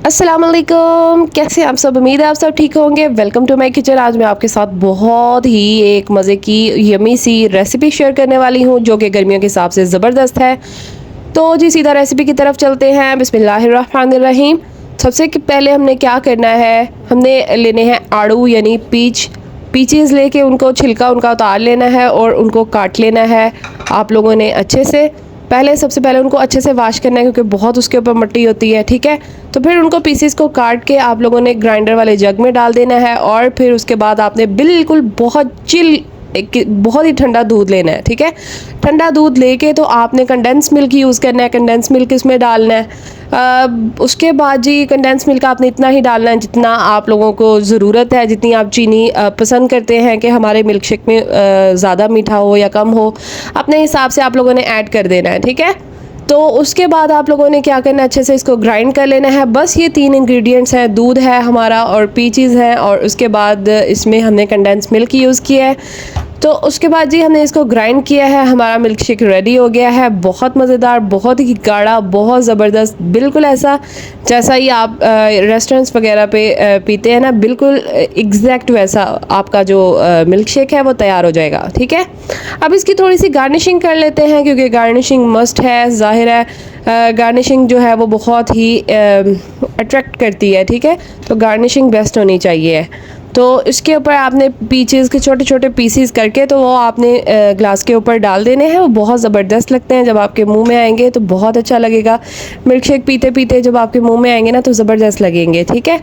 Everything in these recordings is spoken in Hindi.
अस्सलाम वालेकुम, कैसे आप सब। उम्मीद है आप सब ठीक होंगे। Welcome to my kitchen. आज मैं आपके साथ बहुत ही एक मज़े की यमी सी रेसिपी शेयर करने वाली हूँ जो कि गर्मियों के हिसाब से ज़बरदस्त है। तो जी सीधा रेसिपी की तरफ चलते हैं। बिस्मिल्लाहिर्रहमानिर्रहीम। सबसे पहले हमने क्या करना है, हमने लेने हैं आड़ू यानी पीचेस लेके उनको छिलका उनका उतार लेना है और उनको काट लेना है आप लोगों ने अच्छे से। सबसे पहले उनको अच्छे से वॉश करना है क्योंकि बहुत उसके ऊपर मिट्टी होती है, ठीक है। तो फिर उनको पीसेस को काट के आप लोगों ने ग्राइंडर वाले जग में डाल देना है और फिर उसके बाद आपने बिल्कुल बहुत ही ठंडा दूध लेना है, ठीक है। ठंडा दूध लेके तो आपने कंडेंस मिल्क यूज़ करना है, कंडेंस मिल्क इसमें डालना है। उसके बाद जी कंडेंस मिल्क आपने इतना ही डालना है जितना आप लोगों को ज़रूरत है, जितनी आप चीनी पसंद करते हैं कि हमारे मिल्क शेक में ज़्यादा मीठा हो या कम हो, अपने हिसाब से आप लोगों ने ऐड कर देना है, ठीक है। तो उसके बाद आप लोगों ने क्या करना है, अच्छे से इसको ग्राइंड कर लेना है। बस ये 3 इंग्रेडिएंट्स हैं, दूध है हमारा और पीचेस हैं और उसके बाद इसमें हमने कंडेंस मिल्क यूज़ किया है। तो उसके बाद जी हमने इसको ग्राइंड किया है, हमारा मिल्क शेक रेडी हो गया है। बहुत मज़ेदार, बहुत ही गाढ़ा, बहुत ज़बरदस्त, बिल्कुल ऐसा जैसा ही आप रेस्टोरेंट्स वगैरह पे पीते हैं ना, बिल्कुल एग्जैक्ट वैसा आपका जो मिल्क शेक है वो तैयार हो जाएगा, ठीक है। अब इसकी थोड़ी सी गार्निशिंग कर लेते हैं क्योंकि गार्निशिंग मस्ट है, ज़ाहिर है गार्निशिंग जो है वो बहुत ही अट्रैक्ट करती है, ठीक है। तो गार्निशिंग बेस्ट होनी चाहिए। तो इसके ऊपर आपने पीचेस के छोटे छोटे पीसीस करके तो वो आपने ग्लास के ऊपर डाल देने हैं। वो बहुत ज़बरदस्त लगते हैं, जब आपके मुंह में आएंगे तो बहुत अच्छा लगेगा। मिल्क शेक पीते पीते जब आपके मुंह में आएंगे ना तो ज़बरदस्त लगेंगे, ठीक है।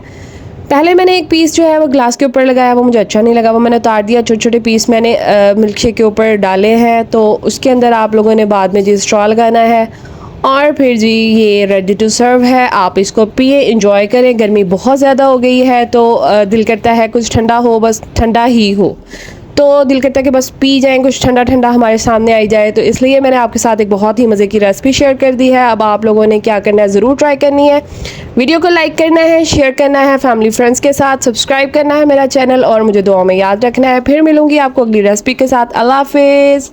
पहले मैंने एक पीस जो है वो ग्लास के ऊपर लगाया, वो मुझे अच्छा नहीं लगा, वो मैंने उतार दिया। छोटे छोटे पीस मैंने मिल्क शेक के ऊपर डाले हैं। तो उसके अंदर आप लोगों ने बाद में जी स्ट्रॉ लगाना है और फिर जी ये रेडी टू सर्व है। आप इसको पिए, इंजॉय करें। गर्मी बहुत ज़्यादा हो गई है तो दिल करता है कुछ ठंडा हो, बस ठंडा ही हो, तो दिल करता है कि बस पी जाएं, कुछ ठंडा ठंडा हमारे सामने आई जाए। तो इसलिए मैंने आपके साथ एक बहुत ही मज़े की रेसिपी शेयर कर दी है। अब आप लोगों ने क्या करना है, ज़रूर ट्राई करनी है। वीडियो को लाइक करना है, शेयर करना है फैमिली फ्रेंड्स के साथ, सब्सक्राइब करना है मेरा चैनल और मुझे दुआ में याद रखना है। फिर मिलूंगी आपको अगली रेसिपी के साथ। अल्लाह हाफिज़।